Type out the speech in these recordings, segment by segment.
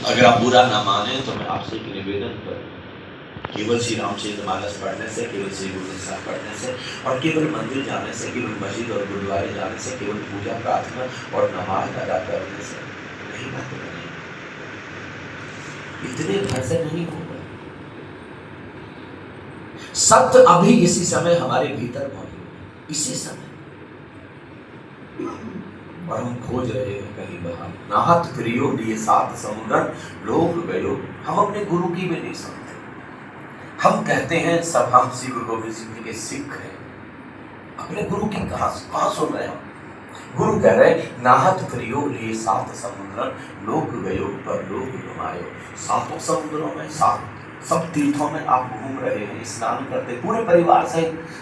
अगर आप बुरा ना माने तो मैं आपसे एक निवेदन करूँ, केवल श्री रामचरितमानस पढ़ने से, केवल श्री गुरु ग्रंथ साहिब पढ़ने से और केवल मंदिर जाने से, केवल मस्जिद और गुरुद्वारे जाने से, केवल पूजा प्रार्थना और नमाज अदा करने से नहीं बात बनेगी। इतने भर से नहीं होगा। सत्य अभी इसी समय हमारे भीतर मौजूद है, इसी समय, और हम खोज रहे हैं कहीं बाहर। नाहत प्रियो लिए सात समुद्र लोग गयो। हम अपने गुरु की भी नहीं सुनते। हम कहते हैं सब हम श्री गुरु गोविंद सिंह जी के सिख हैं, अपने गुरु की कहां सुन रहे हैं? गुरु कह रहे नाहत प्रियो लिए सात समुद्र लोग गयो पर लोग गमायो। सातों समुद्रों में, सब तीर्थों में आप घूम रहे हैं, स्नान करते पूरे परिवार से,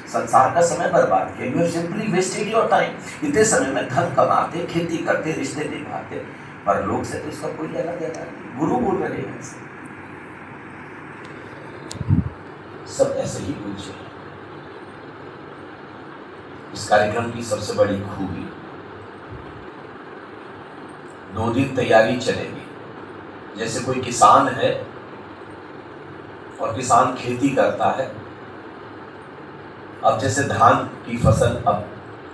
संसार का समय बर्बाद किया। You have simply wasted your time. इतने समय में धन कमाते, खेती करते, रिश्ते निभाते, पर लोग से तो इसका कोई लेना देना नहीं। गुरु बोल रहे हैं सब ऐसे ही पूछे। इस कार्यक्रम की सबसे बड़ी खूबी, 2 दिन तैयारी चलेगी। जैसे कोई किसान है और किसान खेती करता है, अब जैसे धान की फसल अब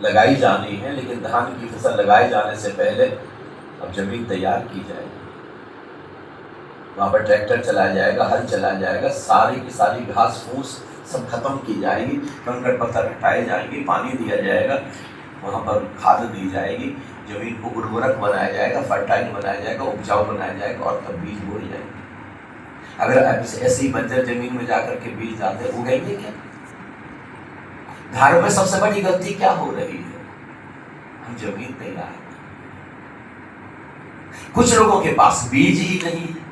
लगाई जानी है, लेकिन धान की फसल लगाए जाने से पहले अब जमीन तैयार की जाएगी। वहां पर ट्रैक्टर चलाया जाएगा, हल चलाया जाएगा, सारी की सारी घास फूस सब खत्म की जाएगी, कंकड़ पत्थर हटाए जाएंगे, पानी दिया जाएगा, वहां पर खाद दी जाएगी, जमीन को उर्वरक बनाया जाएगा, फर्टाइल बनाया जाएगा, उपजाऊ बनाया जाएगा और तब बीज बोए जाएंगे। अगर ऐसे ही बंजर जमीन में जाकर के बीज डालते, उगेंगे क्या? भारत में सबसे बड़ी गलती क्या हो रही है? हम जमीन तैयार, कुछ लोगों के पास बीज ही नहीं है।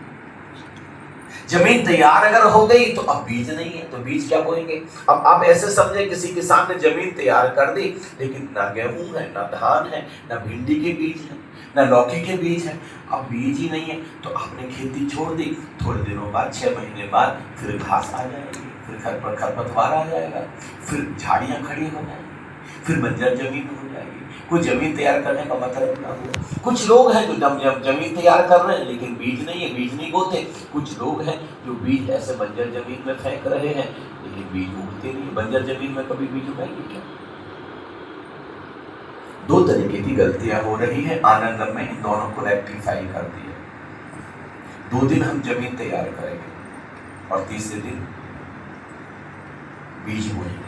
जमीन तैयार अगर हो गई तो अब बीज नहीं है, तो बीज क्या बोएंगे? अब आप ऐसे समझे किसी किसान ने जमीन तैयार कर दी, लेकिन ना गेहूं है, ना धान है, ना भिंडी के बीज है, ना लौकी के बीज है, अब बीज ही नहीं है, तो आपने खेती छोड़ दी। थोड़े दिनों बाद, 6 महीने बाद फिर घास आ जाएगी, फिर खरपतवार आ जाएगा, फिर झाड़ियां खड़ी हो जाएंगी, फिर बंजर जमीन हो जाएगी। कोई जमीन तैयार करने का मतलब ना हो। कुछ लोग हैं जो जमीन तैयार कर रहे हैं, लेकिन बीज नहीं है, बीज नहीं बोते। कुछ लोग हैं जो बीज ऐसे बंजर जमीन में फेंक रहे हैं, लेकिन बीज उगते नहीं। बंजर जमीन में कभी बीज उगाएंगे क्या? 2 तरीके की गलतियां हो रही है। आनंद में इन दोनों को रेक्टिफाई कर दिया। 2 दिन हम जमीन तैयार करेंगे और तीसरे दिन बीज बोएंगे।